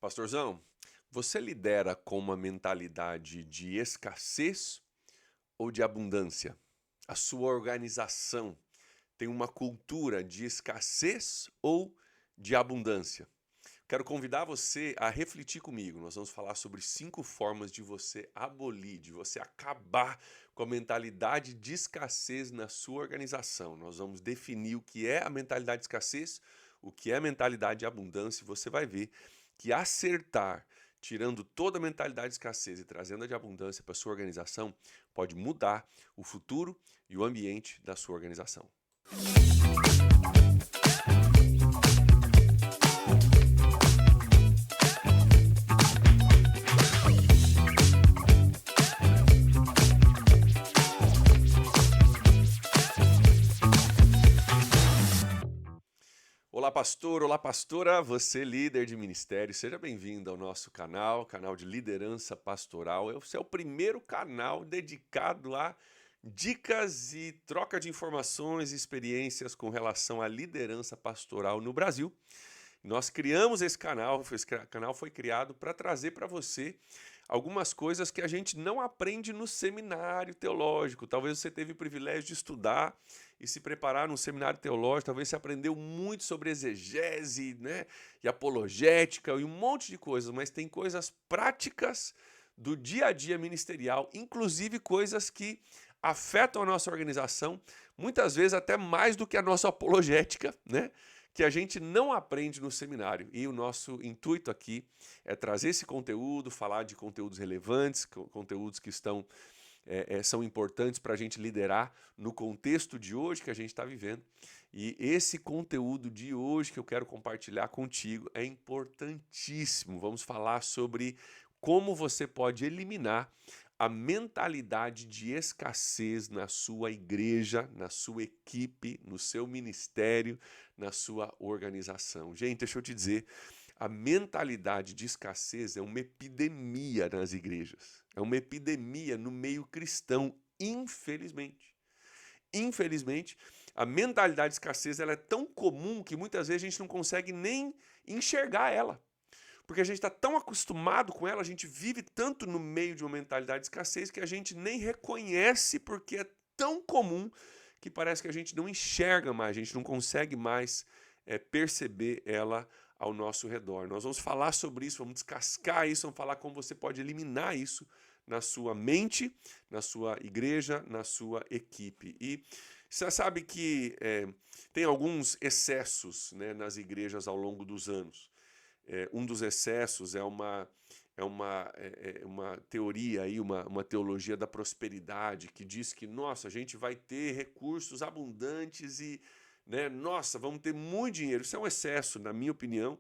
Pastorzão, você lidera com uma mentalidade de escassez ou de abundância? A sua organização tem uma cultura de escassez ou de abundância? Quero convidar você a refletir comigo. Nós vamos falar sobre 5 formas de você abolir, de você acabar com a mentalidade de escassez na sua organização. Nós vamos definir o que é a mentalidade de escassez, o que é a mentalidade de abundância, e você vai ver que acertar, tirando toda a mentalidade de escassez e trazendo a de abundância para a sua organização, pode mudar o futuro e o ambiente da sua organização. Olá, pastor, olá, pastora, você líder de ministério, seja bem-vindo ao nosso canal de liderança pastoral. Esse é o primeiro canal dedicado a dicas e troca de informações e experiências com relação à liderança pastoral no Brasil. Nós criamos esse canal foi criado para trazer para você algumas coisas que a gente não aprende no seminário teológico. Talvez você teve o privilégio de estudar e se preparar num seminário teológico, talvez você aprendeu muito sobre exegese, né, e apologética e um monte de coisas, mas tem coisas práticas do dia a dia ministerial, inclusive coisas que afetam a nossa organização, muitas vezes até mais do que a nossa apologética, né? Que a gente não aprende no seminário. E o nosso intuito aqui é trazer esse conteúdo, falar de conteúdos relevantes, conteúdos que são importantes para a gente liderar no contexto de hoje que a gente está vivendo. E esse conteúdo de hoje que eu quero compartilhar contigo é importantíssimo. Vamos falar sobre como você pode eliminar a mentalidade de escassez na sua igreja, na sua equipe, no seu ministério, na sua organização. Gente, deixa eu te dizer, a mentalidade de escassez é uma epidemia nas igrejas. É uma epidemia no meio cristão, infelizmente. Infelizmente, a mentalidade de escassez ela é tão comum que muitas vezes a gente não consegue nem enxergar ela. Porque a gente está tão acostumado com ela, a gente vive tanto no meio de uma mentalidade de escassez que a gente nem reconhece porque é tão comum que parece que a gente não enxerga mais, a gente não consegue mais perceber ela ao nosso redor. Nós vamos falar sobre isso, vamos descascar isso, vamos falar como você pode eliminar isso na sua mente, na sua igreja, na sua equipe. E você sabe que tem alguns excessos, né, nas igrejas ao longo dos anos. Um dos excessos é uma teoria, aí, uma teologia da prosperidade que diz que, nossa, a gente vai ter recursos abundantes e, né, nossa, vamos ter muito dinheiro. Isso é um excesso, na minha opinião,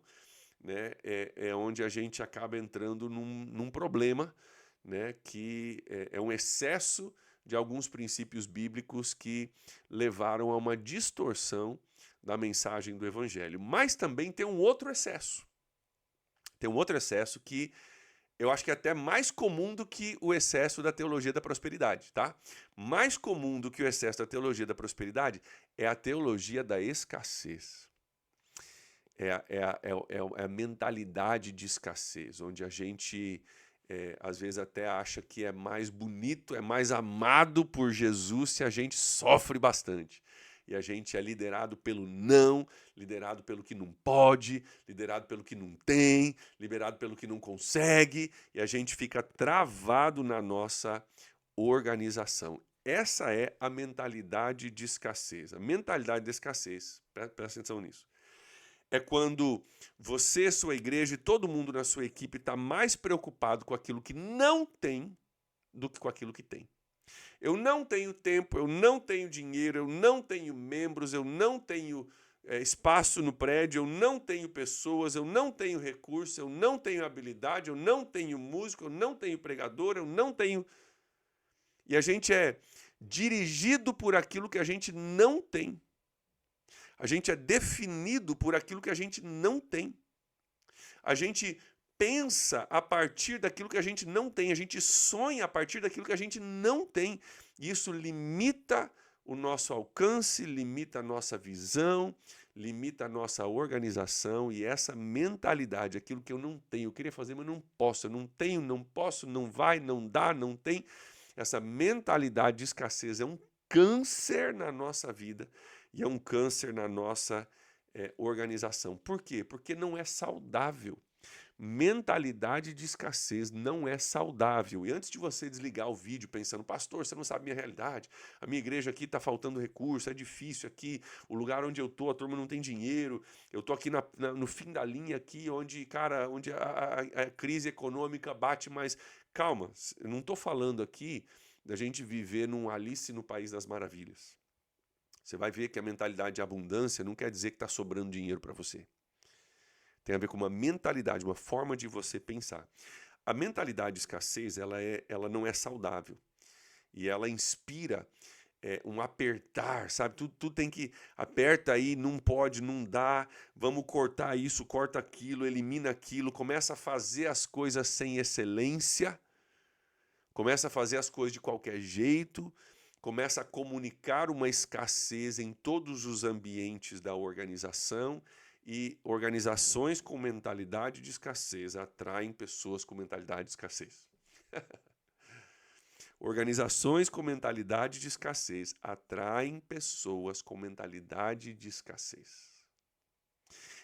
né, é onde a gente acaba entrando num problema, né, que é um excesso de alguns princípios bíblicos que levaram a uma distorção da mensagem do Evangelho. Mas também tem um outro excesso. Tem um outro excesso que eu acho que é até mais comum do que o excesso da teologia da prosperidade, tá? Mais comum do que o excesso da teologia da prosperidade é a teologia da escassez. É a mentalidade de escassez, onde a gente às vezes até acha que é mais bonito, é mais amado por Jesus se a gente sofre bastante. E a gente é liderado pelo não, liderado pelo que não pode, liderado pelo que não tem, liderado pelo que não consegue, e a gente fica travado na nossa organização. Essa é a mentalidade de escassez. A mentalidade de escassez, presta atenção nisso, é quando você, sua igreja e todo mundo na sua equipe está mais preocupado com aquilo que não tem do que com aquilo que tem. Eu não tenho tempo, eu não tenho dinheiro, eu não tenho membros, eu não tenho espaço no prédio, eu não tenho pessoas, eu não tenho recurso, eu não tenho habilidade, eu não tenho músico, eu não tenho pregador, eu não tenho... E a gente é dirigido por aquilo que a gente não tem. A gente é definido por aquilo que a gente não tem. A gente pensa a partir daquilo que a gente não tem, a gente sonha a partir daquilo que a gente não tem. E isso limita o nosso alcance, limita a nossa visão, limita a nossa organização e essa mentalidade, aquilo que eu não tenho, eu queria fazer, mas não posso, eu não tenho, não posso, não vai, não dá, não tem. Essa mentalidade de escassez é um câncer na nossa vida e é um câncer na nossa organização. Por quê? Porque não é saudável. Mentalidade de escassez não é saudável. E antes de você desligar o vídeo pensando, pastor, você não sabe minha realidade, a minha igreja aqui está faltando recurso, é difícil aqui, o lugar onde eu estou, a turma não tem dinheiro, eu estou aqui no fim da linha aqui, onde, cara, onde a crise econômica bate mais. Calma, eu não estou falando aqui da gente viver num Alice no País das Maravilhas. Você vai ver que a mentalidade de abundância não quer dizer que está sobrando dinheiro para você. Tem a ver com uma mentalidade, uma forma de você pensar. A mentalidade de escassez, ela não é saudável. E ela inspira um apertar, sabe? Tudo tem que... Aperta aí, não pode, não dá, vamos cortar isso, corta aquilo, elimina aquilo, começa a fazer as coisas sem excelência, começa a fazer as coisas de qualquer jeito, começa a comunicar uma escassez em todos os ambientes da organização. E organizações com mentalidade de escassez atraem pessoas com mentalidade de escassez. Organizações com mentalidade de escassez atraem pessoas com mentalidade de escassez.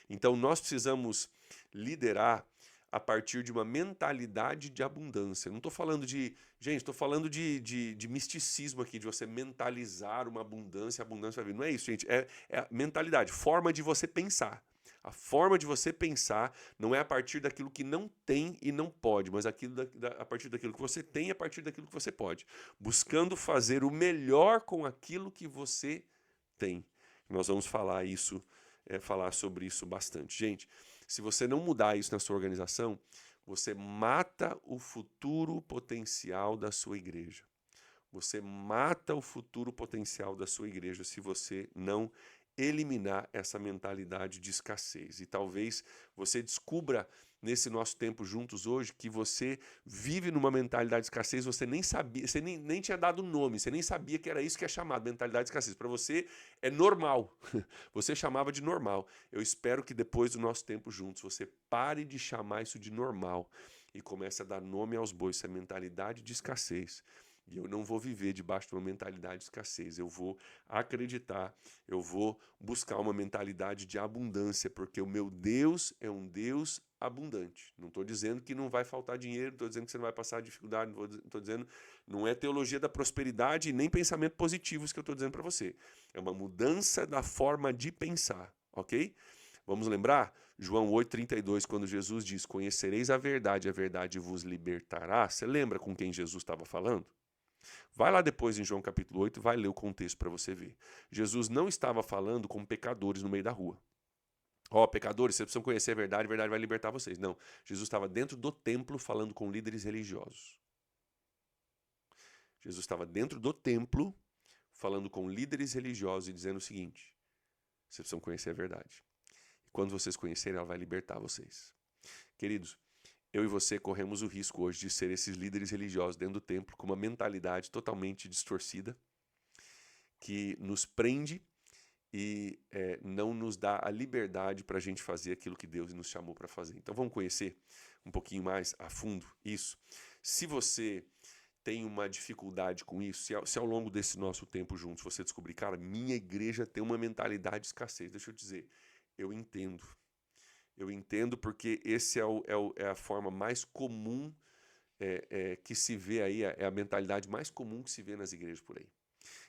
Então nós precisamos liderar a partir de uma mentalidade de abundância. Não estou falando de... Gente, estou falando de misticismo aqui, de você mentalizar uma abundância, a abundância vai vir. Não é isso, gente. É a mentalidade, forma de você pensar. A forma de você pensar não é a partir daquilo que não tem e não pode, mas a partir daquilo que você tem e a partir daquilo que você pode. Buscando fazer o melhor com aquilo que você tem. Nós vamos falar sobre isso bastante. Gente, se você não mudar isso na sua organização, você mata o futuro potencial da sua igreja. Você mata o futuro potencial da sua igreja se você não eliminar essa mentalidade de escassez. E talvez você descubra nesse nosso tempo juntos hoje que você vive numa mentalidade de escassez, você nem sabia, você nem tinha dado nome, você nem sabia que era isso que é chamado mentalidade de escassez. Para você é normal, você chamava de normal. Eu espero que depois do nosso tempo juntos você pare de chamar isso de normal e comece a dar nome aos bois, essa mentalidade de escassez. E eu não vou viver debaixo de uma mentalidade de escassez. Eu vou acreditar, eu vou buscar uma mentalidade de abundância, porque o meu Deus é um Deus abundante. Não estou dizendo que não vai faltar dinheiro, não estou dizendo que você não vai passar dificuldade, não estou dizendo, não é teologia da prosperidade nem pensamento positivos que eu estou dizendo para você. É uma mudança da forma de pensar, ok? Vamos lembrar? João 8,32, quando Jesus diz, conhecereis a verdade vos libertará. Você lembra com quem Jesus estava falando? Vai lá depois em João capítulo 8 e vai ler o contexto para você ver. Jesus não estava falando com pecadores no meio da rua. Pecadores, vocês precisam conhecer a verdade vai libertar vocês. Não, Jesus estava dentro do templo falando com líderes religiosos. Jesus estava dentro do templo falando com líderes religiosos e dizendo o seguinte, vocês precisam conhecer a verdade. E quando vocês conhecerem, ela vai libertar vocês. Queridos, eu e você corremos o risco hoje de ser esses líderes religiosos dentro do templo com uma mentalidade totalmente distorcida que nos prende e não nos dá a liberdade para a gente fazer aquilo que Deus nos chamou para fazer. Então vamos conhecer um pouquinho mais a fundo isso. Se você tem uma dificuldade com isso, se ao longo desse nosso tempo juntos você descobrir, cara, minha igreja tem uma mentalidade de escassez, deixa eu dizer, eu entendo. Eu entendo porque esse é a forma mais comum que se vê aí, é a mentalidade mais comum que se vê nas igrejas por aí.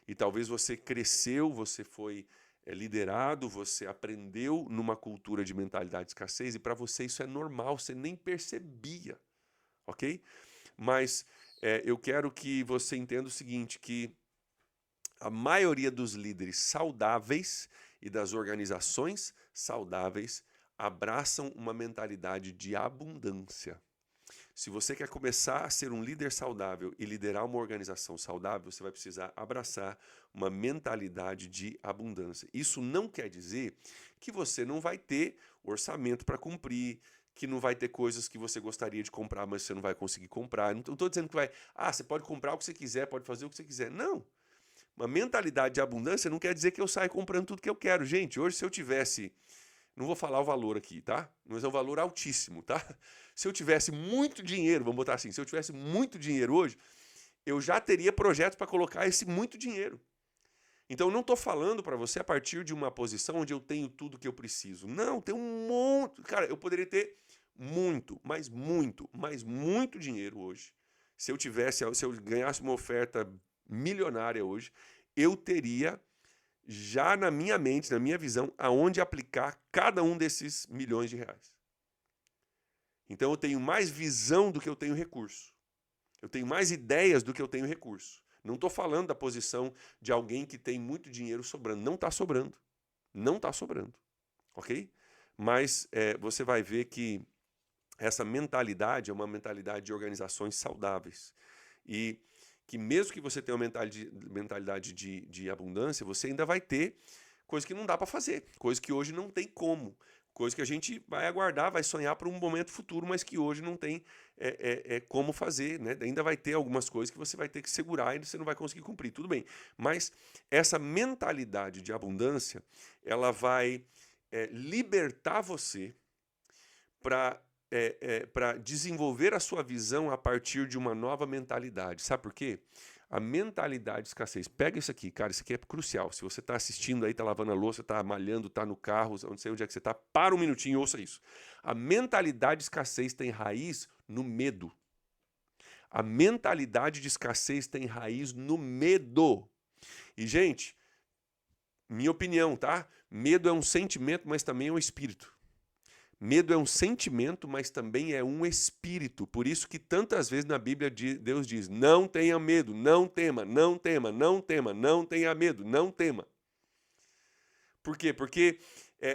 E talvez você cresceu, você foi liderado, você aprendeu numa cultura de mentalidade de escassez e para você isso é normal, você nem percebia, ok? Mas eu quero que você entenda o seguinte, que a maioria dos líderes saudáveis e das organizações saudáveis abraçam uma mentalidade de abundância. Se você quer começar a ser um líder saudável e liderar uma organização saudável, você vai precisar abraçar uma mentalidade de abundância. Isso não quer dizer que você não vai ter orçamento para cumprir, que não vai ter coisas que você gostaria de comprar, mas você não vai conseguir comprar. Não estou dizendo que você pode comprar o que você quiser, pode fazer o que você quiser. Não. Uma mentalidade de abundância não quer dizer que eu saio comprando tudo que eu quero. Gente, hoje se eu tivesse, não vou falar o valor aqui, tá? Mas é um valor altíssimo, tá? Se eu tivesse muito dinheiro, vamos botar assim, se eu tivesse muito dinheiro hoje, eu já teria projetos para colocar esse muito dinheiro. Então, eu não estou falando para você a partir de uma posição onde eu tenho tudo que eu preciso. Não, tem um monte. Cara, eu poderia ter muito, mas muito dinheiro hoje. Se eu ganhasse uma oferta milionária hoje, eu teria já na minha mente, na minha visão, aonde aplicar cada um desses milhões de reais. Então, eu tenho mais visão do que eu tenho recurso. Eu tenho mais ideias do que eu tenho recurso. Não estou falando da posição de alguém que tem muito dinheiro sobrando. Não está sobrando. Não está sobrando. Ok? Mas você vai ver que essa mentalidade é uma mentalidade de organizações saudáveis. E que mesmo que você tenha uma mentalidade de abundância, você ainda vai ter coisa que não dá para fazer. Coisa que hoje não tem como. Coisa que a gente vai aguardar, vai sonhar para um momento futuro, mas que hoje não tem como fazer, né? Ainda vai ter algumas coisas que você vai ter que segurar e você não vai conseguir cumprir, tudo bem. Mas essa mentalidade de abundância, ela vai libertar você para desenvolver a sua visão a partir de uma nova mentalidade. Sabe por quê? A mentalidade de escassez. Pega isso aqui, cara, isso aqui é crucial. Se você está assistindo aí, está lavando a louça, está malhando, está no carro, não sei onde é que você está, para um minutinho e ouça isso. A mentalidade de escassez tem raiz no medo. A mentalidade de escassez tem raiz no medo. E, gente, minha opinião, tá? Medo é um sentimento, mas também é um espírito. Medo é um sentimento, mas também é um espírito. Por isso que tantas vezes na Bíblia Deus diz, não tenha medo, não tema, não tema, não tema, não tenha medo, não tema. Por quê? Porque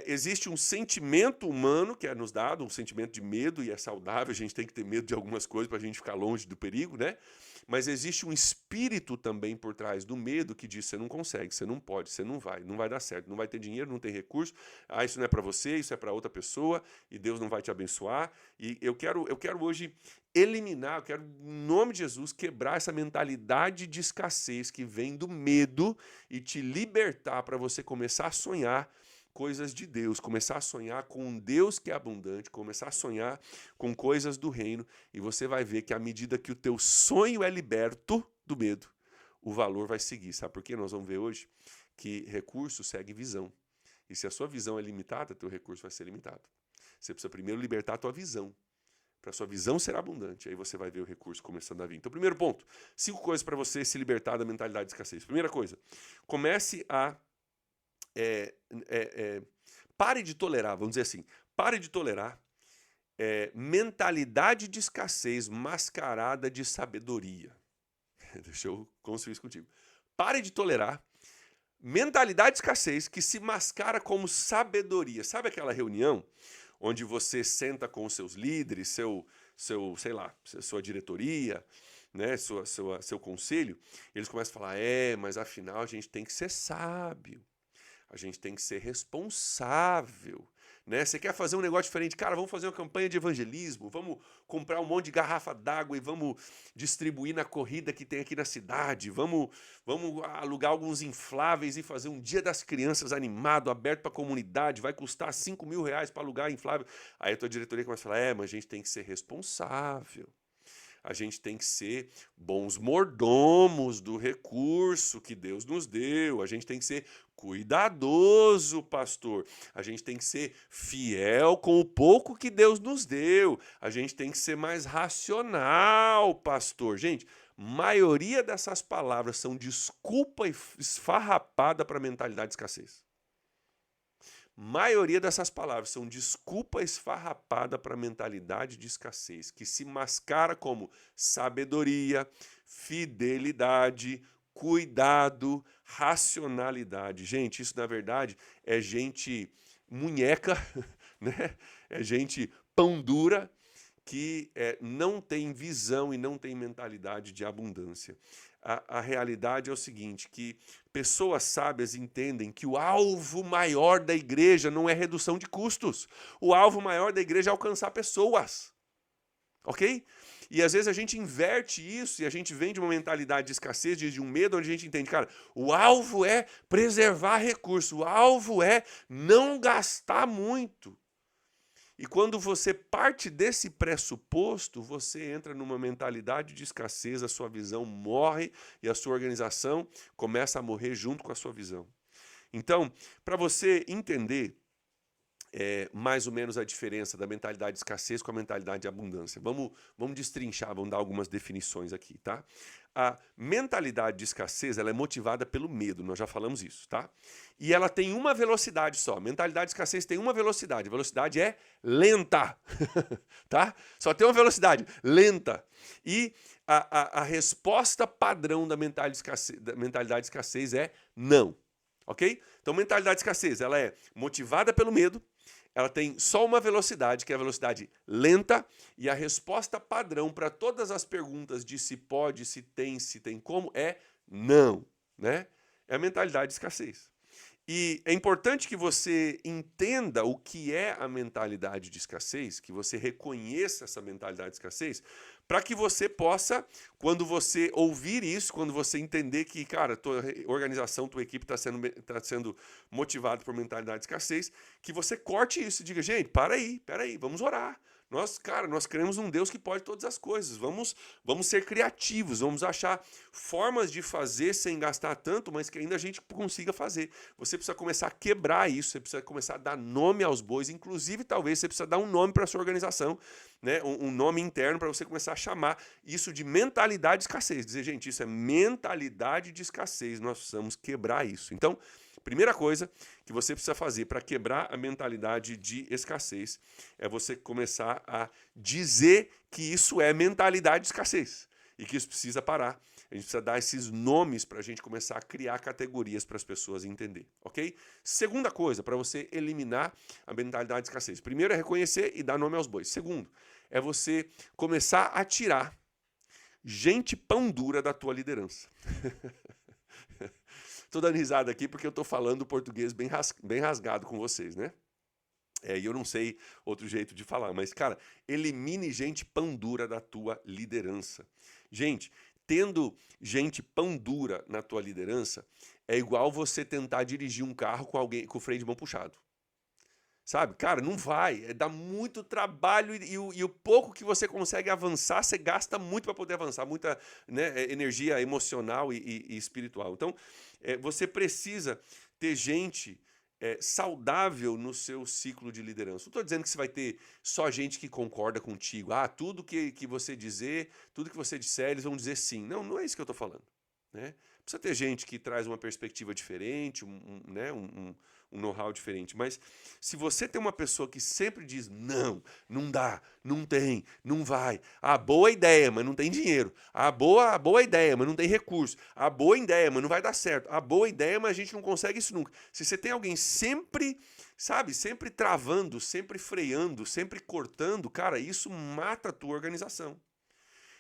existe um sentimento humano que é nos dado, um sentimento de medo, e é saudável, a gente tem que ter medo de algumas coisas para a gente ficar longe do perigo, né? Mas existe um espírito também por trás do medo que diz, você não consegue, você não pode, você não vai dar certo, não vai ter dinheiro, não tem recurso, isso não é para você, isso é para outra pessoa, e Deus não vai te abençoar. E eu quero hoje eliminar, eu quero, em nome de Jesus, quebrar essa mentalidade de escassez que vem do medo e te libertar para você começar a sonhar coisas de Deus, começar a sonhar com um Deus que é abundante, começar a sonhar com coisas do reino, e você vai ver que à medida que o teu sonho é liberto do medo, o valor vai seguir. Sabe por quê? Nós vamos ver hoje que recurso segue visão. E se a sua visão é limitada, teu recurso vai ser limitado. Você precisa primeiro libertar a tua visão, para a sua visão ser abundante. Aí você vai ver o recurso começando a vir. Então, primeiro ponto, 5 coisas para você se libertar da mentalidade de escassez. Primeira coisa, comece a pare de tolerar, vamos dizer assim, pare de tolerar mentalidade de escassez mascarada de sabedoria. Deixa eu construir isso contigo. Pare de tolerar mentalidade de escassez que se mascara como sabedoria. Sabe aquela reunião onde você senta com os seus líderes, sei lá, sua diretoria, né, seu conselho, eles começam a falar, mas afinal a gente tem que ser sábio. A gente tem que ser responsável, né? Você quer fazer um negócio diferente? Cara, vamos fazer uma campanha de evangelismo, vamos comprar um monte de garrafa d'água e vamos distribuir na corrida que tem aqui na cidade, vamos alugar alguns infláveis e fazer um dia das crianças animado, aberto para a comunidade, vai custar R$5.000 para alugar inflável. Aí a tua diretoria começa a falar, mas a gente tem que ser responsável. A gente tem que ser bons mordomos do recurso que Deus nos deu. A gente tem que ser cuidadoso, pastor. A gente tem que ser fiel com o pouco que Deus nos deu. A gente tem que ser mais racional, pastor. Gente, maioria dessas palavras são desculpa esfarrapada para a mentalidade de escassez. Maioria dessas palavras são desculpa esfarrapada para a mentalidade de escassez, que se mascara como sabedoria, fidelidade, cuidado, racionalidade. Gente, isso na verdade é gente munheca, né? É gente pão dura, que não tem visão e não tem mentalidade de abundância. A realidade é o seguinte, que pessoas sábias entendem que o alvo maior da igreja não é redução de custos. O alvo maior da igreja é alcançar pessoas. ok? E às vezes a gente inverte isso e a gente vem de uma mentalidade de escassez, de um medo, onde a gente entende, cara, o alvo é preservar recurso, o alvo é não gastar muito. E quando você parte desse pressuposto, você entra numa mentalidade de escassez, a sua visão morre e a sua organização começa a morrer junto com a sua visão. Então, para você entender mais ou menos a diferença da mentalidade de escassez com a mentalidade de abundância. Vamos destrinchar, vamos dar algumas definições aqui, tá? A mentalidade de escassez, ela é motivada pelo medo, nós já falamos isso, tá? E ela tem uma velocidade só. A mentalidade de escassez tem uma velocidade. A velocidade é lenta, tá? Só tem uma velocidade, lenta. E a resposta padrão da mentalidade de escassez é não, ok? Então, mentalidade de escassez, ela é motivada pelo medo, ela tem só uma velocidade, que é a velocidade lenta, e a resposta padrão para todas as perguntas de se pode, se tem como, é não, né? É a mentalidade de escassez. E é importante que você entenda o que é a mentalidade de escassez, que você reconheça essa mentalidade de escassez, para que você possa, quando você ouvir isso, quando você entender que, cara, tua organização, tua equipe está sendo motivada por mentalidade de escassez, que você corte isso e diga, gente, peraí, vamos orar. Nós cremos num Deus que pode todas as coisas. Vamos ser criativos, vamos achar formas de fazer sem gastar tanto, mas que ainda a gente consiga fazer. Você precisa começar a quebrar isso, você precisa começar a dar nome aos bois, inclusive talvez você precisa dar um nome para a sua organização, né? Um nome interno para você começar a chamar isso de mentalidade de escassez. Dizer, gente, isso é mentalidade de escassez, nós precisamos quebrar isso. Então, primeira coisa que você precisa fazer para quebrar a mentalidade de escassez é você começar a dizer que isso é mentalidade de escassez e que isso precisa parar. A gente precisa dar esses nomes para a gente começar a criar categorias para as pessoas entenderem, ok? Segunda coisa, para você eliminar a mentalidade de escassez. Primeiro é reconhecer e dar nome aos bois. Segundo, é você começar a tirar gente pão dura da tua liderança. Estou dando risada aqui porque eu estou falando português bem rasgado com vocês, né? E eu não sei outro jeito de falar, mas, cara, elimine gente pão dura da tua liderança. Gente, tendo gente pão dura na tua liderança, é igual você tentar dirigir um carro com alguém com o freio de mão puxado. Sabe? Cara, não vai. Dá muito trabalho e o pouco que você consegue avançar, você gasta muito para poder avançar, muita, né, energia emocional e espiritual. Então, você precisa ter gente saudável no seu ciclo de liderança. Não estou dizendo que você vai ter só gente que concorda contigo. Ah, tudo que você dizer, tudo que você disser, eles vão dizer sim. Não, não é isso que eu estou falando, né? Precisa ter gente que traz uma perspectiva diferente, né, um know-how diferente. Mas se você tem uma pessoa que sempre diz não, não dá, não tem, não vai, a boa ideia, mas não tem dinheiro, a boa ideia, mas não tem recurso, a boa ideia, mas não vai dar certo, a boa ideia, mas a gente não consegue isso nunca. Se você tem alguém sempre, sabe, sempre travando, sempre freando, sempre cortando, cara, isso mata a tua organização.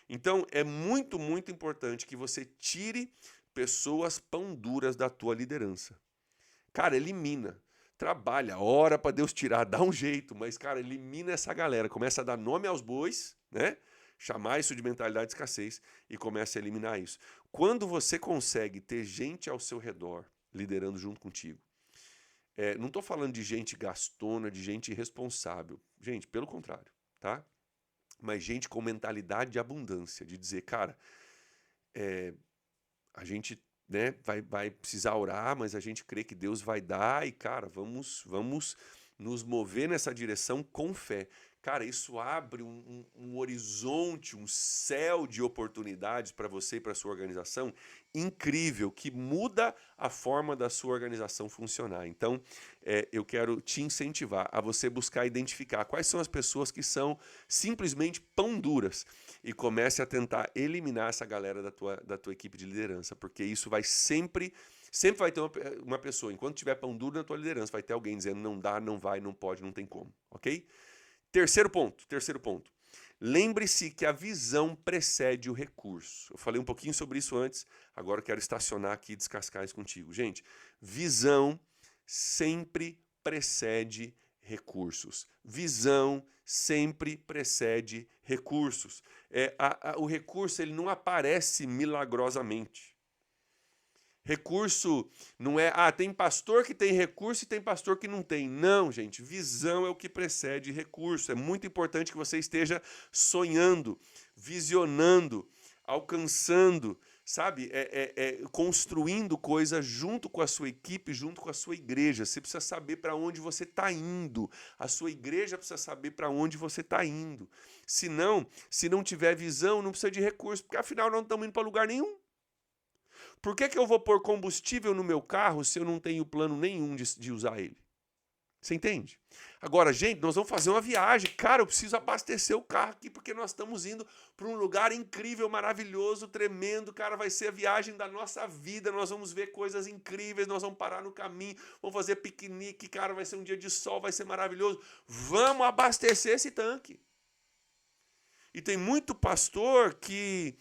Então é muito, muito importante que você tire pessoas pão duras da tua liderança. Cara, elimina. Trabalha, ora para Deus tirar, dá um jeito, mas, cara, elimina essa galera. Começa a dar nome aos bois, né? Chamar isso de mentalidade de escassez e começa a eliminar isso. Quando você consegue ter gente ao seu redor liderando junto contigo, não estou falando de gente gastona, de gente irresponsável. Gente, pelo contrário, tá? Mas gente com mentalidade de abundância, de dizer, cara, a gente, né, vai precisar orar, mas a gente crê que Deus vai dar e, cara, vamos nos mover nessa direção com fé. Cara, isso abre um horizonte, um céu de oportunidades para você e para a sua organização incrível, que muda a forma da sua organização funcionar. Então, eu quero te incentivar a você buscar identificar quais são as pessoas que são simplesmente pão duras e comece a tentar eliminar essa galera da tua equipe de liderança, porque isso vai sempre vai ter uma pessoa, enquanto tiver pão duro na tua liderança, vai ter alguém dizendo não dá, não vai, não pode, não tem como, ok? Terceiro ponto. Lembre-se que a visão precede o recurso. Eu falei um pouquinho sobre isso antes, agora eu quero estacionar aqui e descascar isso contigo. Gente, visão sempre precede recursos. Visão sempre precede recursos. O recurso ele não aparece milagrosamente. Recurso não é, tem pastor que tem recurso e tem pastor que não tem. Não, gente, visão é o que precede recurso. É muito importante que você esteja sonhando, visionando, alcançando, sabe? Construindo coisas junto com a sua equipe, junto com a sua igreja. Você precisa saber para onde você está indo. A sua igreja precisa saber para onde você está indo. Se não tiver visão, não precisa de recurso, porque afinal não estamos indo para lugar nenhum. Por que eu vou pôr combustível no meu carro se eu não tenho plano nenhum de usar ele? Você entende? Agora, gente, nós vamos fazer uma viagem. Cara, eu preciso abastecer o carro aqui porque nós estamos indo para um lugar incrível, maravilhoso, tremendo. Cara, vai ser a viagem da nossa vida. Nós vamos ver coisas incríveis, nós vamos parar no caminho, vamos fazer piquenique. Cara, vai ser um dia de sol, vai ser maravilhoso. Vamos abastecer esse tanque. E tem muito pastor que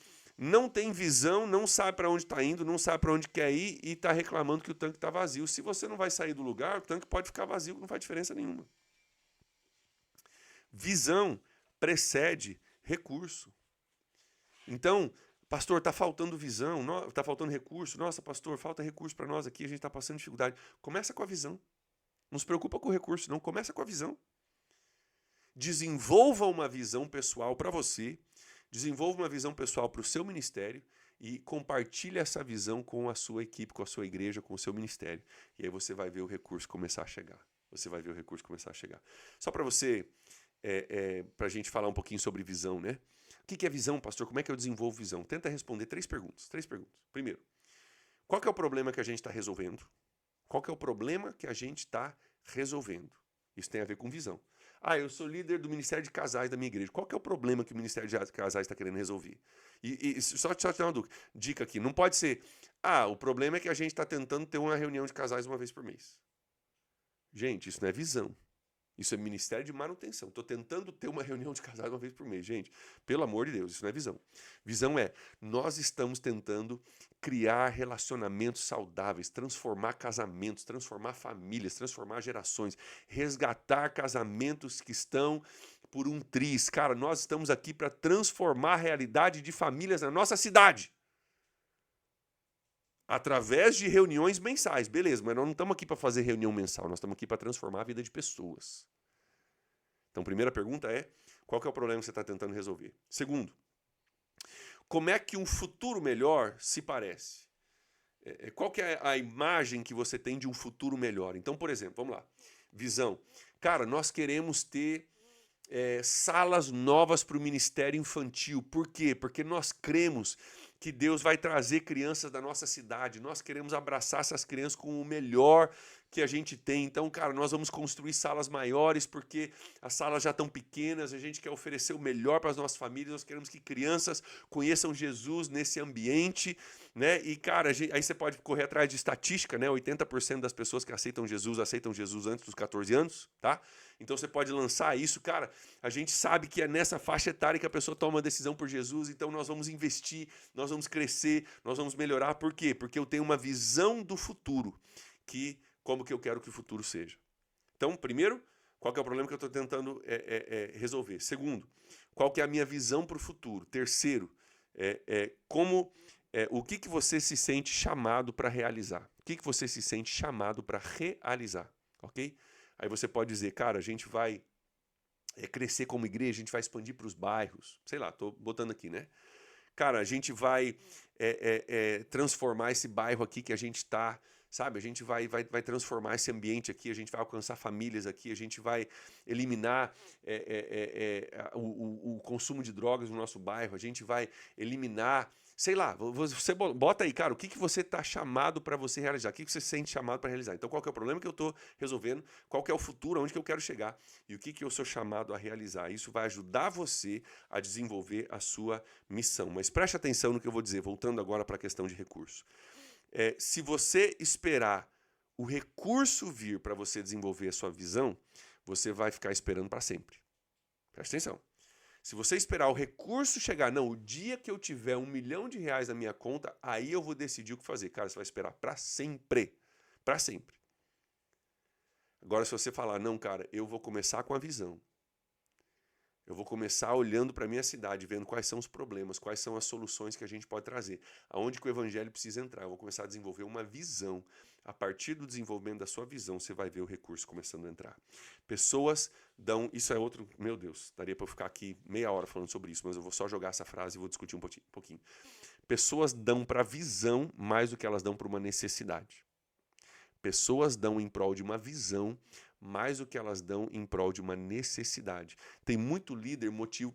não tem visão, não sabe para onde está indo, não sabe para onde quer ir e está reclamando que o tanque está vazio. Se você não vai sair do lugar, o tanque pode ficar vazio, não faz diferença nenhuma. Visão precede recurso. Então, pastor, está faltando visão, está faltando recurso. Nossa, pastor, falta recurso para nós aqui, a gente está passando dificuldade. Começa com a visão. Não se preocupa com o recurso, não. Começa com a visão. Desenvolva uma visão pessoal para você. Desenvolva uma visão pessoal para o seu ministério e compartilhe essa visão com a sua equipe, com a sua igreja, com o seu ministério. E aí você vai ver o recurso começar a chegar. Você vai ver o recurso começar a chegar. Só para você, para a gente falar um pouquinho sobre visão, né? O que é visão, pastor? Como é que eu desenvolvo visão? Tenta responder três perguntas. Primeiro, qual que é o problema que a gente está resolvendo? Qual que é o problema que a gente está resolvendo? Isso tem a ver com visão. Eu sou líder do Ministério de Casais da minha igreja. Qual que é o problema que o Ministério de Casais está querendo resolver? E só te dar uma dica aqui. Não pode ser, o problema é que a gente está tentando ter uma reunião de casais uma vez por mês. Gente, isso não é visão. Isso é Ministério de Manutenção. Estou tentando ter uma reunião de casais uma vez por mês. Gente, pelo amor de Deus, isso não é visão. Visão é, nós estamos tentando criar relacionamentos saudáveis, transformar casamentos, transformar famílias, transformar gerações, resgatar casamentos que estão por um triz. Cara, nós estamos aqui para transformar a realidade de famílias na nossa cidade. Através de reuniões mensais, beleza, mas nós não estamos aqui para fazer reunião mensal, nós estamos aqui para transformar a vida de pessoas. Então, primeira pergunta é, qual que é o problema que você está tentando resolver? Segundo, como é que um futuro melhor se parece? Qual que é a imagem que você tem de um futuro melhor? Então, por exemplo, vamos lá, visão. Cara, nós queremos ter salas novas para o ministério infantil. Por quê? Porque nós cremos que Deus vai trazer crianças da nossa cidade. Nós queremos abraçar essas crianças com o melhor que a gente tem. Então, cara, nós vamos construir salas maiores porque as salas já estão pequenas, a gente quer oferecer o melhor para as nossas famílias, nós queremos que crianças conheçam Jesus nesse ambiente, né? E, cara, aí você pode correr atrás de estatística, né? 80% das pessoas que aceitam Jesus antes dos 14 anos, tá? Então você pode lançar isso, cara, a gente sabe que é nessa faixa etária que a pessoa toma uma decisão por Jesus, então nós vamos investir, nós vamos crescer, nós vamos melhorar. Por quê? Porque eu tenho uma visão do futuro, como que eu quero que o futuro seja. Então, primeiro, qual que é o problema que eu estou tentando resolver? Segundo, qual que é a minha visão para o futuro? Terceiro, o que você se sente chamado para realizar? O que você se sente chamado para realizar? Ok? Aí você pode dizer, cara, a gente vai crescer como igreja, a gente vai expandir para os bairros. Sei lá, estou botando aqui, né? Cara, a gente vai transformar esse bairro aqui que a gente está, sabe? A gente vai transformar esse ambiente aqui, a gente vai alcançar famílias aqui, a gente vai eliminar o consumo de drogas no nosso bairro, a gente vai eliminar... Sei lá, você bota aí, cara, o que você está chamado para você realizar? O que você se sente chamado para realizar? Então, qual que é o problema que eu estou resolvendo? Qual que é o futuro, aonde que eu quero chegar? E o que eu sou chamado a realizar? Isso vai ajudar você a desenvolver a sua missão. Mas preste atenção no que eu vou dizer, voltando agora para a questão de recurso. Se você esperar o recurso vir para você desenvolver a sua visão, você vai ficar esperando para sempre. Preste atenção. Se você esperar o recurso chegar, não, o dia que eu tiver R$1 milhão na minha conta, aí eu vou decidir o que fazer. Cara, você vai esperar para sempre. Para sempre. Agora, se você falar, não, cara, eu vou começar com a visão. Eu vou começar olhando para a minha cidade, vendo quais são os problemas, quais são as soluções que a gente pode trazer, aonde que o evangelho precisa entrar. Eu vou começar a desenvolver uma visão. A partir do desenvolvimento da sua visão, você vai ver o recurso começando a entrar. Pessoas dão... Isso é outro... Meu Deus, daria para eu ficar aqui meia hora falando sobre isso, mas eu vou só jogar essa frase e vou discutir um pouquinho. Pessoas dão para a visão mais do que elas dão para uma necessidade. Pessoas dão em prol de uma visão mais do que elas dão em prol de uma necessidade. Tem muito líder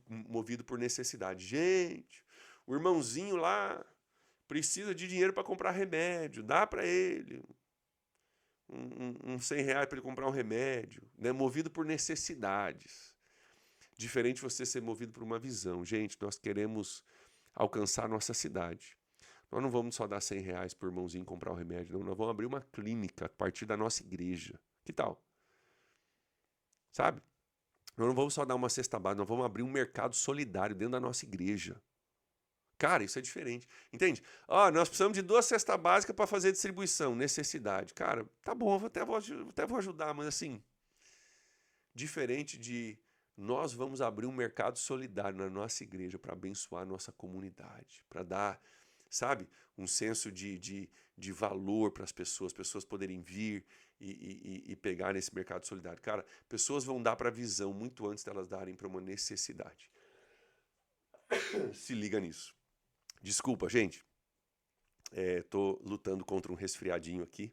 movido por necessidade. Gente, o irmãozinho lá precisa de dinheiro para comprar remédio, dá para ele uns 100 reais para ele comprar um remédio, né? Movido por necessidades. Diferente de você ser movido por uma visão. Gente, nós queremos alcançar nossa cidade. Nós não vamos só dar 100 reais por irmãozinho comprar o remédio, não. Nós vamos abrir uma clínica a partir da nossa igreja. Que tal? Sabe? Nós não vamos só dar uma cesta básica, nós vamos abrir um mercado solidário dentro da nossa igreja. Cara, isso é diferente. Entende? Nós precisamos de 2 cestas básicas para fazer distribuição, necessidade. Cara, tá bom, até vou ajudar, mas assim, diferente de nós vamos abrir um mercado solidário na nossa igreja para abençoar a nossa comunidade, para dar, sabe, um senso de valor para as pessoas poderem vir e pegar nesse mercado solidário. Cara, pessoas vão dar para a visão muito antes delas darem para uma necessidade. Se liga nisso. Desculpa, gente. Tô lutando contra um resfriadinho aqui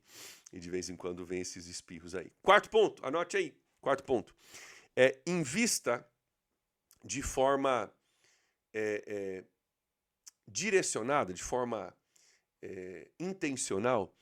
e de vez em quando vem esses espirros aí. 4º ponto, anote aí. 4º ponto. Invista de forma direcionada, de forma intencional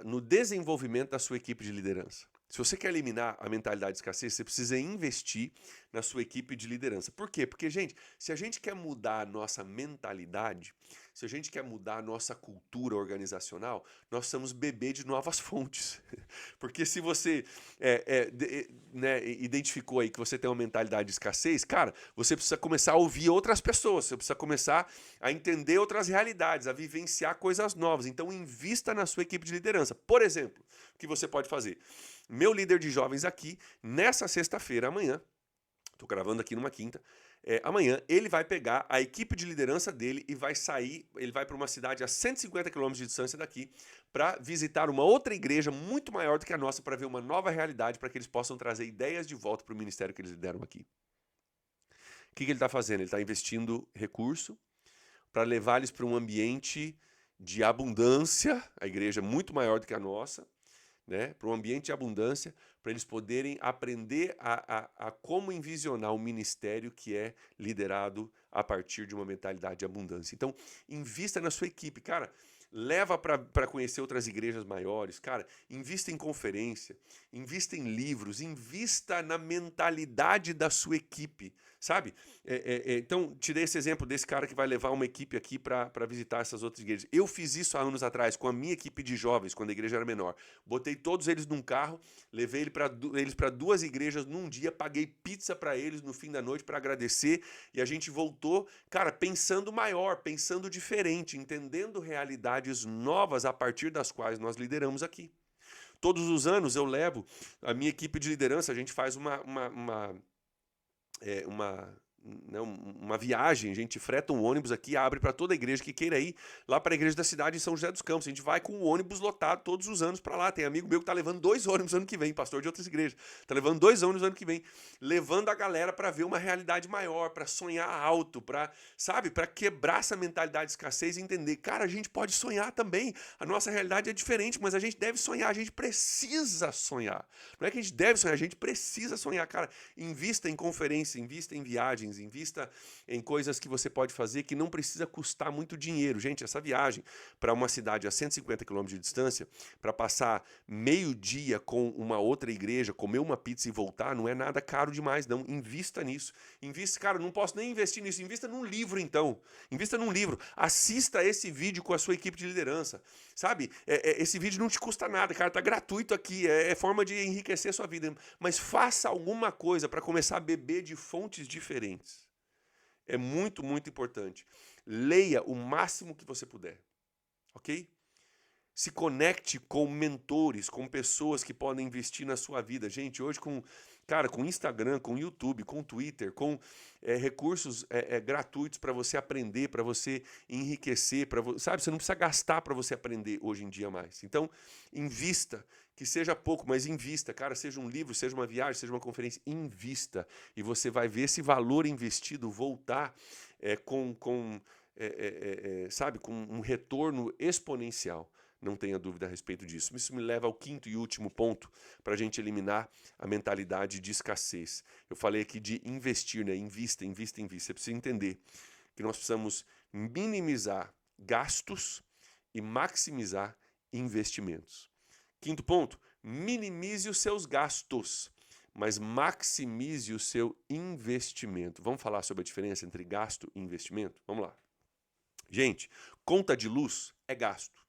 no desenvolvimento da sua equipe de liderança. Se você quer eliminar a mentalidade de escassez, você precisa investir na sua equipe de liderança. Por quê? Porque, gente, se a gente quer mudar a nossa mentalidade, se a gente quer mudar a nossa cultura organizacional, nós precisamos beber de novas fontes. Porque se você identificou aí que você tem uma mentalidade de escassez, cara, você precisa começar a ouvir outras pessoas, você precisa começar a entender outras realidades, a vivenciar coisas novas. Então, invista na sua equipe de liderança. Por exemplo, o que você pode fazer? Meu líder de jovens aqui, nessa sexta-feira, amanhã, estou gravando aqui numa quinta, amanhã ele vai pegar a equipe de liderança dele e vai sair, ele vai para uma cidade a 150 quilômetros de distância daqui para visitar uma outra igreja muito maior do que a nossa para ver uma nova realidade, para que eles possam trazer ideias de volta para o ministério que eles lideram aqui. O que ele está fazendo? Ele está investindo recurso para levar eles para um ambiente de abundância, a igreja é muito maior do que a nossa, né, para um ambiente de abundância, para eles poderem aprender a como envisionar um ministério que é liderado a partir de uma mentalidade de abundância. Então, invista na sua equipe, cara. Leva para conhecer outras igrejas maiores, cara, invista em conferência, invista em livros, invista na mentalidade da sua equipe, sabe? Então, te dei esse exemplo desse cara que vai levar uma equipe aqui para visitar essas outras igrejas. Eu fiz isso há anos atrás com a minha equipe de jovens, quando a igreja era menor. Botei todos eles num carro, levei eles para 2 igrejas num dia, paguei pizza para eles no fim da noite para agradecer e a gente voltou, cara, pensando maior, pensando diferente, entendendo realidades novas a partir das quais nós lideramos aqui. Todos os anos eu levo a minha equipe de liderança, a gente faz uma viagem, a gente freta um ônibus aqui, abre para toda a igreja que queira ir lá para a igreja da cidade em São José dos Campos. A gente vai com o ônibus lotado todos os anos para lá. Tem amigo meu que está levando 2 ônibus ano que vem, pastor de outras igrejas. Está levando 2 ônibus ano que vem, levando a galera para ver uma realidade maior, para sonhar alto, para quebrar essa mentalidade de escassez e entender, cara, a gente pode sonhar também. A nossa realidade é diferente, mas a gente deve sonhar, a gente precisa sonhar. Não é que a gente deve sonhar, a gente precisa sonhar, cara. Invista em conferência, invista em viagens, invista em coisas que você pode fazer que não precisa custar muito dinheiro. Gente, essa viagem para uma cidade a 150 quilômetros de distância, para passar meio-dia com uma outra igreja, comer uma pizza e voltar, não é nada caro demais, não. Invista nisso. Invista, cara, não posso nem investir nisso. Invista num livro, então. Invista num livro. Assista esse vídeo com a sua equipe de liderança. Sabe? Esse vídeo não te custa nada, cara. Tá gratuito aqui. É forma de enriquecer a sua vida. Mas faça alguma coisa para começar a beber de fontes diferentes. É muito, muito importante. Leia o máximo que você puder. Ok? Se conecte com mentores, com pessoas que podem investir na sua vida. Gente, hoje com Instagram, com YouTube, com Twitter, com recursos gratuitos para você aprender, para você enriquecer, sabe? Você não precisa gastar para você aprender hoje em dia mais. Então, invista, que seja pouco, mas invista. Cara, seja um livro, seja uma viagem, seja uma conferência, invista. E você vai ver esse valor investido voltar sabe, com um retorno exponencial. Não tenha dúvida a respeito disso. Isso me leva ao quinto e último ponto para a gente eliminar a mentalidade de escassez. Eu falei aqui de investir, né? Invista, invista, invista. Você precisa entender que nós precisamos minimizar gastos e maximizar investimentos. Quinto ponto, minimize os seus gastos, mas maximize o seu investimento. Vamos falar sobre a diferença entre gasto e investimento? Vamos lá. Gente, conta de luz é gasto.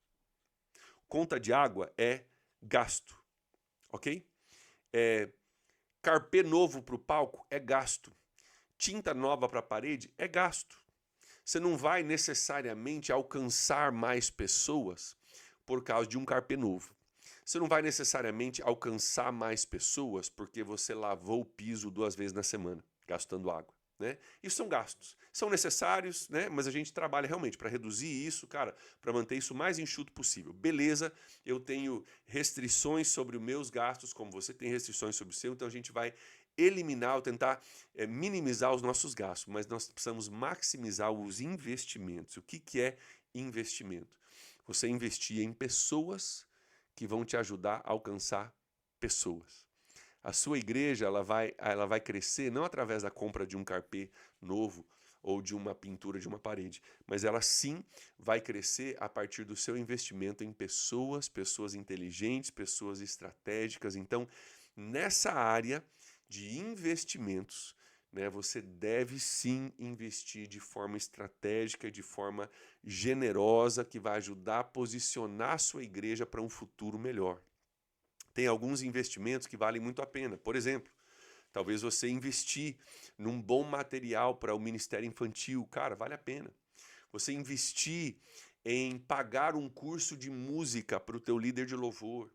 Conta de água é gasto, ok? Carpê novo para o palco é gasto. Tinta nova para a parede é gasto. Você não vai necessariamente alcançar mais pessoas por causa de um carpê novo. Você não vai necessariamente alcançar mais pessoas porque você lavou o piso 2 vezes na semana, gastando água. Né? Isso são gastos, são necessários, né? Mas a gente trabalha realmente para reduzir isso, cara, para manter isso o mais enxuto possível. Beleza, eu tenho restrições sobre os meus gastos, como você tem restrições sobre o seu, então a gente vai eliminar ou tentar minimizar os nossos gastos, mas nós precisamos maximizar os investimentos. O que é investimento? Você investir em pessoas que vão te ajudar a alcançar pessoas. A sua igreja ela vai crescer não através da compra de um carpê novo ou de uma pintura de uma parede, mas ela sim vai crescer a partir do seu investimento em pessoas, pessoas inteligentes, pessoas estratégicas. Então, nessa área de investimentos, né, você deve sim investir de forma estratégica, de forma generosa, que vai ajudar a posicionar a sua igreja para um futuro melhor. Tem alguns investimentos que valem muito a pena. Por exemplo, talvez você investir num bom material para o ministério infantil, cara, vale a pena. Você investir em pagar um curso de música para o teu líder de louvor.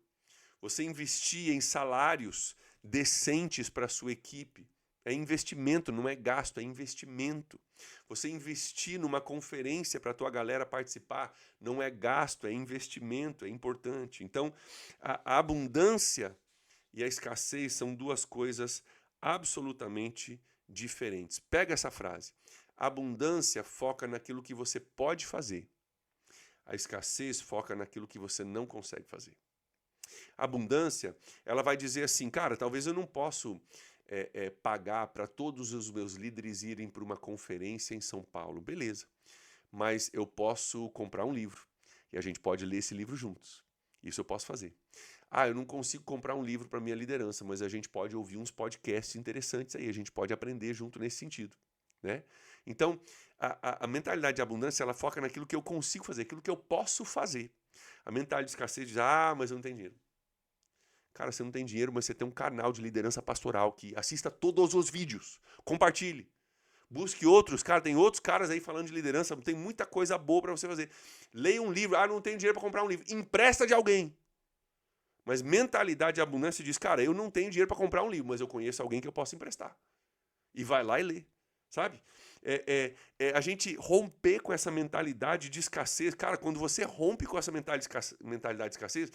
Você investir em salários decentes para a sua equipe. É investimento, não é gasto, é investimento. Você investir numa conferência para a tua galera participar não é gasto, é investimento, é importante. Então, a abundância e a escassez são duas coisas absolutamente diferentes. Pega essa frase. A abundância foca naquilo que você pode fazer. A escassez foca naquilo que você não consegue fazer. A abundância, ela vai dizer assim, cara, talvez eu não possa pagar para todos os meus líderes irem para uma conferência em São Paulo. Beleza, mas eu posso comprar um livro e a gente pode ler esse livro juntos. Isso eu posso fazer. Ah, eu não consigo comprar um livro para minha liderança, mas a gente pode ouvir uns podcasts interessantes aí, a gente pode aprender junto nesse sentido. Né? Então, a mentalidade de abundância, ela foca naquilo que eu consigo fazer, aquilo que eu posso fazer. A mentalidade de escassez diz, mas eu não tenho dinheiro. Cara, você não tem dinheiro, mas você tem um canal de liderança pastoral que assista todos os vídeos, compartilhe, busque outros, cara, tem outros caras aí falando de liderança, tem muita coisa boa para você fazer. Leia um livro, não tenho dinheiro para comprar um livro, empresta de alguém. Mas mentalidade de abundância diz, cara, eu não tenho dinheiro para comprar um livro, mas eu conheço alguém que eu posso emprestar. E vai lá e lê, sabe? A gente romper com essa mentalidade de escassez. Cara, quando você rompe com essa mentalidade de escassez,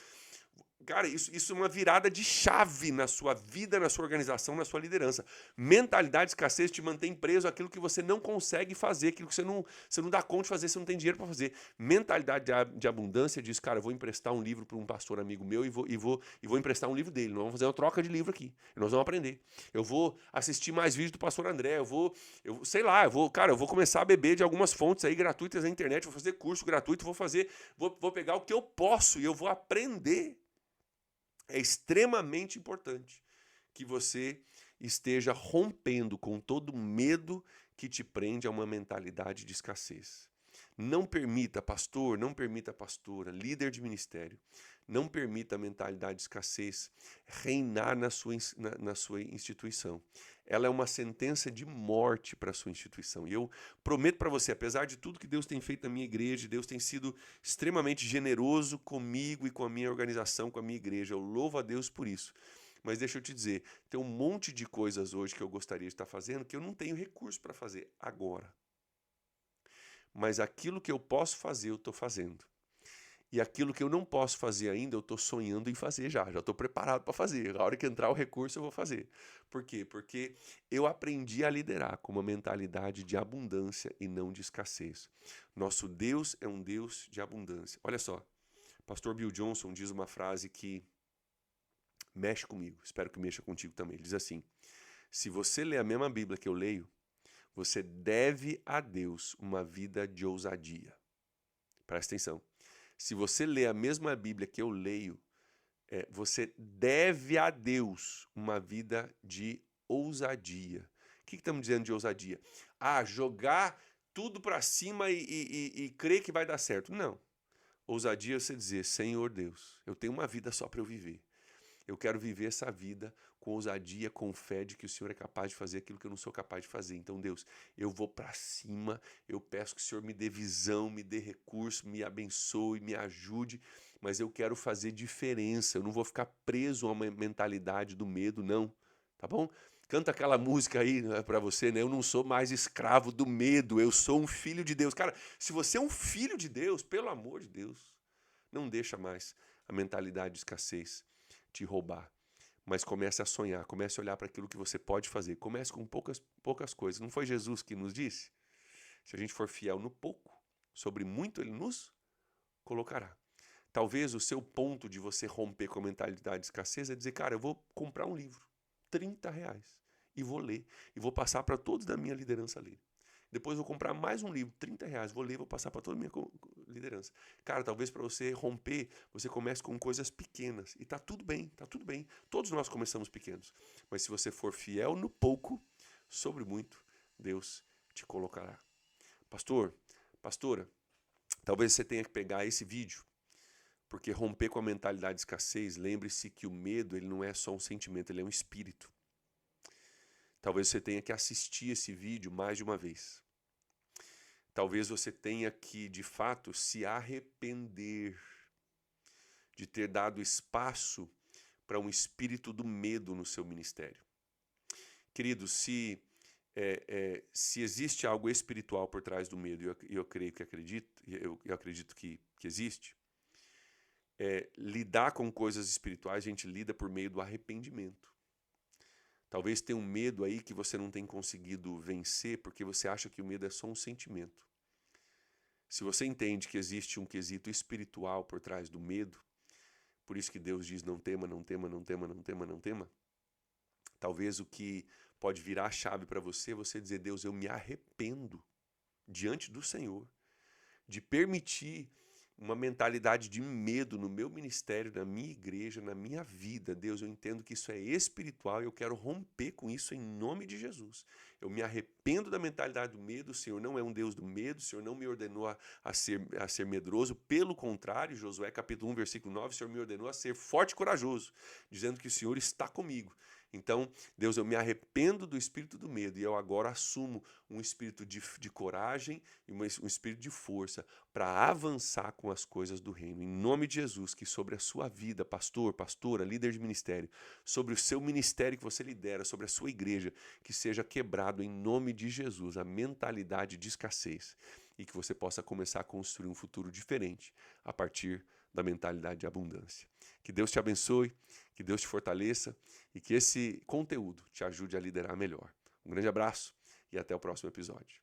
cara, isso é uma virada de chave na sua vida, na sua organização, na sua liderança. Mentalidade de escassez te mantém preso àquilo que você não consegue fazer, aquilo que você não dá conta de fazer, você não tem dinheiro para fazer. Mentalidade de abundância diz, cara, eu vou emprestar um livro para um pastor amigo meu e vou emprestar um livro dele. Nós vamos fazer uma troca de livro aqui. Nós vamos aprender. Eu vou assistir mais vídeos do pastor André, eu vou começar a beber de algumas fontes aí gratuitas na internet, vou fazer curso gratuito, vou pegar o que eu posso e eu vou aprender. É extremamente importante que você esteja rompendo com todo medo que te prende a uma mentalidade de escassez. Não permita, pastor, não permita, pastora, líder de ministério, não permita a mentalidade de escassez reinar na sua instituição. ela é uma sentença de morte para a sua instituição. E eu prometo para você, apesar de tudo que Deus tem feito na minha igreja, Deus tem sido extremamente generoso comigo e com a minha organização, com a minha igreja. Eu louvo a Deus por isso. Mas deixa eu te dizer, tem um monte de coisas hoje que eu gostaria de estar fazendo que eu não tenho recurso para fazer agora. Mas aquilo que eu posso fazer, eu estou fazendo. E aquilo que eu não posso fazer ainda, eu estou sonhando em fazer já estou preparado para fazer. A hora que entrar o recurso, eu vou fazer. Por quê? Porque eu aprendi a liderar com uma mentalidade de abundância e não de escassez. Nosso Deus é um Deus de abundância. Olha só, pastor Bill Johnson diz uma frase que mexe comigo, espero que mexa contigo também. Ele diz assim: se você lê a mesma Bíblia que eu leio, você deve a Deus uma vida de ousadia. Presta atenção. Se você lê a mesma Bíblia que eu leio, você deve a Deus uma vida de ousadia. O que estamos dizendo de ousadia? Jogar tudo para cima e crer que vai dar certo. Não. Ousadia é você dizer: Senhor Deus, eu tenho uma vida só para eu viver. Eu quero viver essa vida com ousadia, com fé de que o Senhor é capaz de fazer aquilo que eu não sou capaz de fazer. Então, Deus, eu vou para cima, eu peço que o Senhor me dê visão, me dê recurso, me abençoe, me ajude, mas eu quero fazer diferença. Eu não vou ficar preso a uma mentalidade do medo, não. Tá bom? Canta aquela música aí, né, para você, né? Eu não sou mais escravo do medo, eu sou um filho de Deus. Cara, se você é um filho de Deus, pelo amor de Deus, não deixa mais a mentalidade de escassez te roubar, mas comece a sonhar, comece a olhar para aquilo que você pode fazer, comece com poucas coisas. Não foi Jesus que nos disse? Se a gente for fiel no pouco, sobre muito Ele nos colocará. Talvez o seu ponto de você romper com a mentalidade de escassez é dizer: cara, eu vou comprar um livro, R$30, e vou ler, e vou passar para todos da minha liderança ler. Depois eu vou comprar mais um livro, R$30, vou ler, vou passar para toda a minha liderança. Cara, talvez para você romper, você comece com coisas pequenas. E tá tudo bem, tá tudo bem. Todos nós começamos pequenos. Mas se você for fiel no pouco, sobre muito, Deus te colocará. Pastor, pastora, talvez você tenha que pegar esse vídeo, porque romper com a mentalidade de escassez, lembre-se que o medo ele não é só um sentimento, ele é um espírito. Talvez você tenha que assistir esse vídeo mais de uma vez. Talvez você tenha que, de fato, se arrepender de ter dado espaço para um espírito do medo no seu ministério. Querido, se existe algo espiritual por trás do medo, e eu acredito que existe, lidar com coisas espirituais, a gente lida por meio do arrependimento. Talvez tenha um medo aí que você não tem conseguido vencer porque você acha que o medo é só um sentimento. Se você entende que existe um quesito espiritual por trás do medo, por isso que Deus diz: não tema, não tema, não tema, não tema, não tema. Talvez o que pode virar a chave para você é você dizer: Deus, eu me arrependo diante do Senhor de permitir uma mentalidade de medo no meu ministério, na minha igreja, na minha vida. Deus, eu entendo que isso é espiritual e eu quero romper com isso em nome de Jesus. Eu me arrependo da mentalidade do medo. O Senhor não é um Deus do medo, o Senhor não me ordenou a ser medroso. Pelo contrário, Josué capítulo 1, versículo 9, o Senhor me ordenou a ser forte e corajoso, dizendo que o Senhor está comigo. Então, Deus, eu me arrependo do espírito do medo e eu agora assumo um espírito de coragem e um espírito de força para avançar com as coisas do reino. Em nome de Jesus, que sobre a sua vida, pastor, pastora, líder de ministério, sobre o seu ministério que você lidera, sobre a sua igreja, que seja quebrado em nome de Jesus a mentalidade de escassez e que você possa começar a construir um futuro diferente a partir da mentalidade de abundância. Que Deus te abençoe, que Deus te fortaleça e que esse conteúdo te ajude a liderar melhor. Um grande abraço e até o próximo episódio.